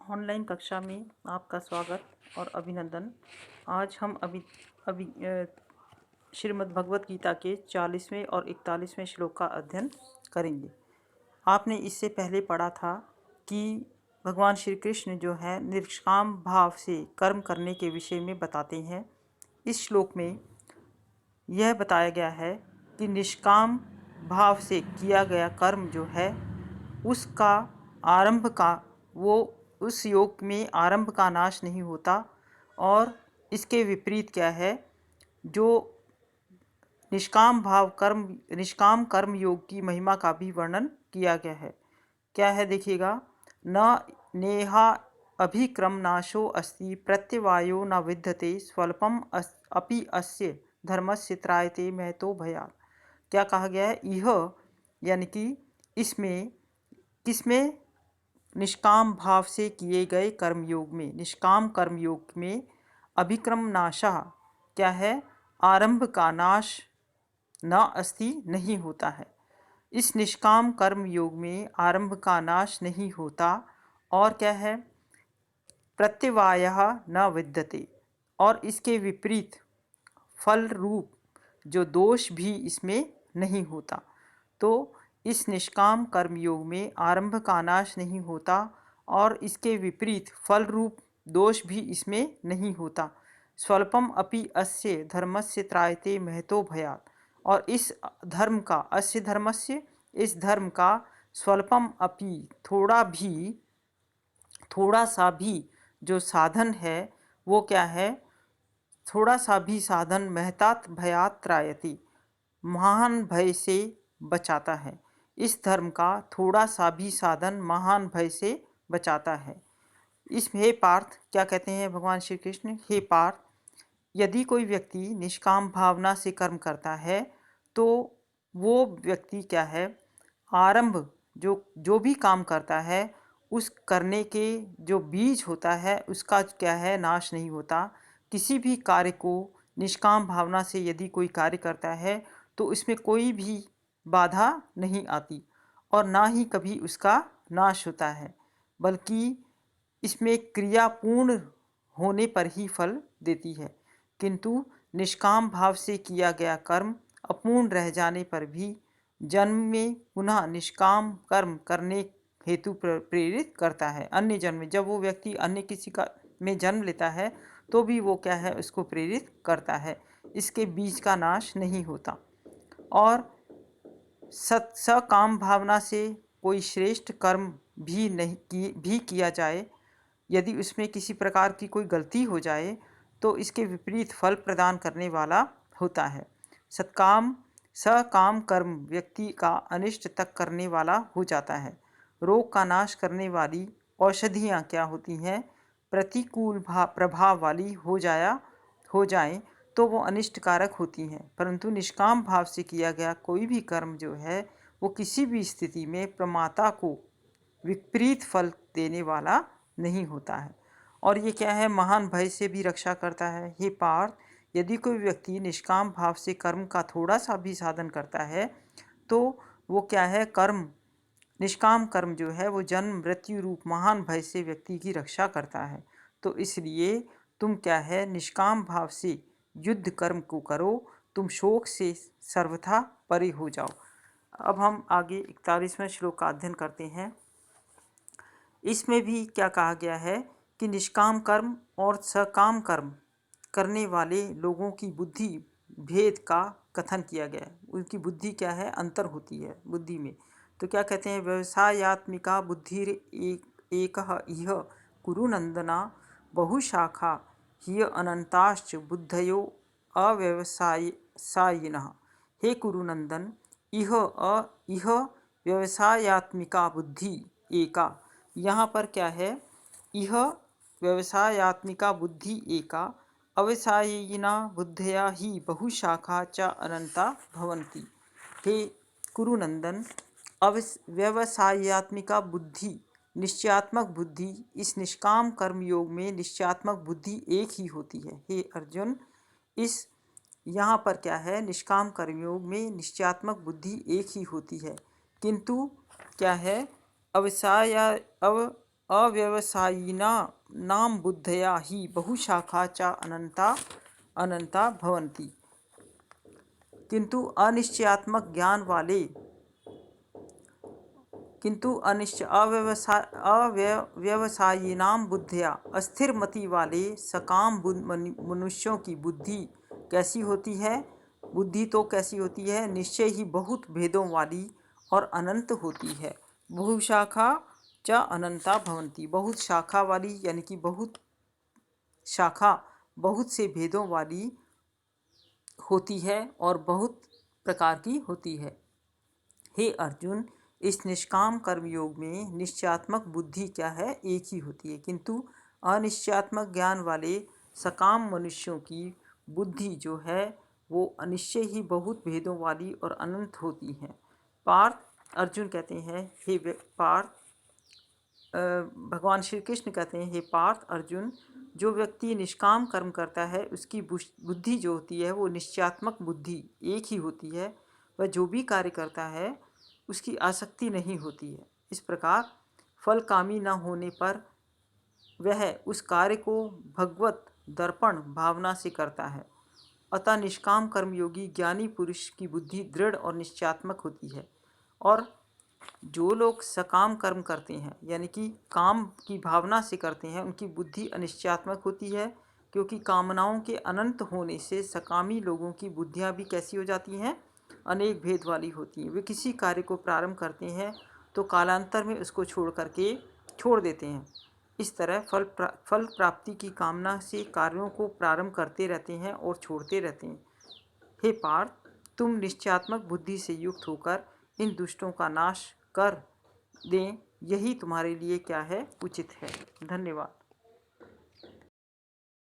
Online कक्षा में आपका स्वागत और अभिनंदन। आज हम श्रीमद् भगवत गीता के 40वें और 41वें श्लोक का अध्ययन करेंगे। आपने इससे पहले पढ़ा था कि भगवान श्री कृष्ण जो है निष्काम भाव से कर्म करने के विषय में बताते हैं। इस श्लोक में यह बताया गया है कि निष्काम भाव से किया गया कर्म जो है उसका आरंभ का उस योग में आरंभ का नाश नहीं होता, और इसके विपरीत क्या है, जो निष्काम कर्म योग की महिमा का भी वर्णन किया गया है। क्या है देखिएगा, न नेहा अभिक्रम नाशो अस्ति प्रत्यवायो न विद्यते स्वल्पम अपि अस्य धर्मस्य त्रायते महतो भयात्। क्या कहा गया है, यह यानी कि इसमें किसमें, निष्काम भाव से किए गए कर्मयोग में, निष्काम कर्मयोग में अभिक्रम नाशः क्या है, आरंभ का नाश न अस्ति नहीं होता है। इस निष्काम कर्म योग में आरंभ का नाश नहीं होता, और क्या है, प्रत्यवायः न विद्यते, और इसके विपरीत फल रूप जो दोष भी इसमें नहीं होता। तो इस निष्काम कर्म योग में आरंभ का नाश नहीं होता, और इसके विपरीत फल रूप दोष भी इसमें नहीं होता। स्वल्पम अपि अस्य धर्मस्य त्रायते महतो भयात्, और इस धर्म का, अस्य धर्मस्य, इस धर्म का, स्वल्पम अपि थोड़ा सा भी जो साधन है वो क्या है, थोड़ा सा भी साधन महतात भयात् त्रायति, महान भय से बचाता है। इस धर्म का थोड़ा सा भी साधन महान भय से बचाता है। इस हे पार्थ, क्या कहते हैं भगवान श्री कृष्ण, हे पार्थ, यदि कोई व्यक्ति निष्काम भावना से कर्म करता है तो वो व्यक्ति क्या है, आरंभ जो जो भी काम करता है उस करने के जो बीज होता है उसका क्या है, नाश नहीं होता। किसी भी कार्य को निष्काम भावना से यदि कोई कार्य करता है तो इसमें कोई भी बाधा नहीं आती, और ना ही कभी उसका नाश होता है, बल्कि इसमें क्रिया पूर्ण होने पर ही फल देती है। किंतु निष्काम भाव से किया गया कर्म अपूर्ण रह जाने पर भी जन्म में पुनः निष्काम कर्म करने हेतु प्रेरित करता है। अन्य जन्म में जब वो व्यक्ति अन्य किसी का में जन्म लेता है तो भी वो क्या है, उसको प्रेरित करता है। इसके बीज का नाश नहीं होता। और सकाम भावना से कोई श्रेष्ठ कर्म भी किया जाए, यदि उसमें किसी प्रकार की कोई गलती हो जाए तो इसके विपरीत फल प्रदान करने वाला होता है। सकाम कर्म व्यक्ति का अनिष्ट तक करने वाला हो जाता है। रोग का नाश करने वाली औषधियाँ क्या होती हैं, प्रतिकूल प्रभाव वाली हो जाएं तो वो अनिष्टकारक होती हैं, परंतु निष्काम भाव से किया गया कोई भी कर्म जो है वो किसी भी स्थिति में प्रमाता को विपरीत फल देने वाला नहीं होता है। और ये क्या है, महान भय से भी रक्षा करता है। हे पार्थ, यदि कोई व्यक्ति निष्काम भाव से कर्म का थोड़ा सा भी साधन करता है तो वो क्या है, निष्काम कर्म जो है वो जन्म मृत्यु रूप महान भय से व्यक्ति की रक्षा करता है। तो इसलिए तुम क्या है, निष्काम भाव से युद्ध कर्म को करो, तुम शोक से सर्वथा परे हो जाओ। अब हम आगे 41वें श्लोक का अध्ययन करते हैं। इसमें भी क्या कहा गया है कि निष्काम कर्म और सकाम कर्म करने वाले लोगों की बुद्धि भेद का कथन किया गया है। उनकी बुद्धि क्या है, अंतर होती है बुद्धि में। तो क्या कहते हैं, व्यवसायात्मिका बुद्धिर एकः इह कुरु नंदना बहुशाखा ह्य अनंताश्च बुद्धयो अव्यवसायिनः। हे कुरुनंदन, इह व्यवसायात्मिका बुद्धि एका, यहाँ पर क्या है, यह व्यवसायात्मिका बुद्धि एका अव्यवसायिना बुद्धया ही बहुशाखा च अनंता भवन्ति। हे कुरुनंदन, व्यवसायात्मिका बुद्धि, निश्चयात्मक बुद्धि, इस निष्काम कर्म योग में निश्चयात्मक बुद्धि एक ही होती है। हे अर्जुन, इस यहाँ पर क्या है, निष्काम कर्मयोग में निश्चयात्मक बुद्धि एक ही होती है, किंतु क्या है, अव्यवसायिना नाम बुद्धया ही बहुशाखा च अनंता अनंता भवन्ति। किंतु अनिश्चयात्मक ज्ञान वाले किंतु अव्यवसायिनाम बुद्धिया अस्थिर वाले सकाम मनुष्यों की बुद्धि कैसी होती है? बुद्धि तो कैसी होती है? निश्चय ही बहुत भेदों वाली और अनंत होती है। बहुशाखा च अनंता भवंती, बहुत शाखा वाली यानी कि बहुत शाखा, बहुत से भेदों वाली होती है और बहुत प्रकार की होती है। हे अर्जुन, इस निष्काम कर्मयोग में निश्चयात्मक बुद्धि क्या है? एक ही होती है, किंतु अनिश्चयात्मक ज्ञान वाले सकाम मनुष्यों की बुद्धि जो है वो अनिश्चय ही बहुत भेदों वाली और अनंत होती है। पार्थ, अर्जुन कहते हैं हे पार्थ, भगवान श्री कृष्ण कहते हैं हे पार्थ अर्जुन, जो व्यक्ति निष्काम कर्म करता है उसकी बुद्धि जो होती है वो निश्चयात्मक बुद्धि एक ही होती है। वह जो भी कार्य करता है उसकी आसक्ति नहीं होती है। इस प्रकार फल कामी न होने पर वह उस कार्य को भगवत दर्पण भावना से करता है। अतः निष्काम कर्मयोगी ज्ञानी पुरुष की बुद्धि दृढ़ और निश्चयात्मक होती है। और जो लोग सकाम कर्म करते हैं यानी कि काम की भावना से करते हैं उनकी बुद्धि अनिश्चयात्मक होती है, क्योंकि कामनाओं के अनंत होने से सकामी लोगों की बुद्धियां भी कैसी हो जाती हैं? अनेक भेद वाली होती हैं। वे किसी कार्य को प्रारंभ करते हैं तो कालांतर में उसको छोड़ देते हैं। इस तरह फल प्राप्ति की कामना से कार्यों को प्रारंभ करते रहते हैं और छोड़ते रहते हैं। हे पार्थ, तुम निश्चयात्मक बुद्धि से युक्त होकर इन दुष्टों का नाश कर दें, यही तुम्हारे लिए क्या है? उचित है। धन्यवाद।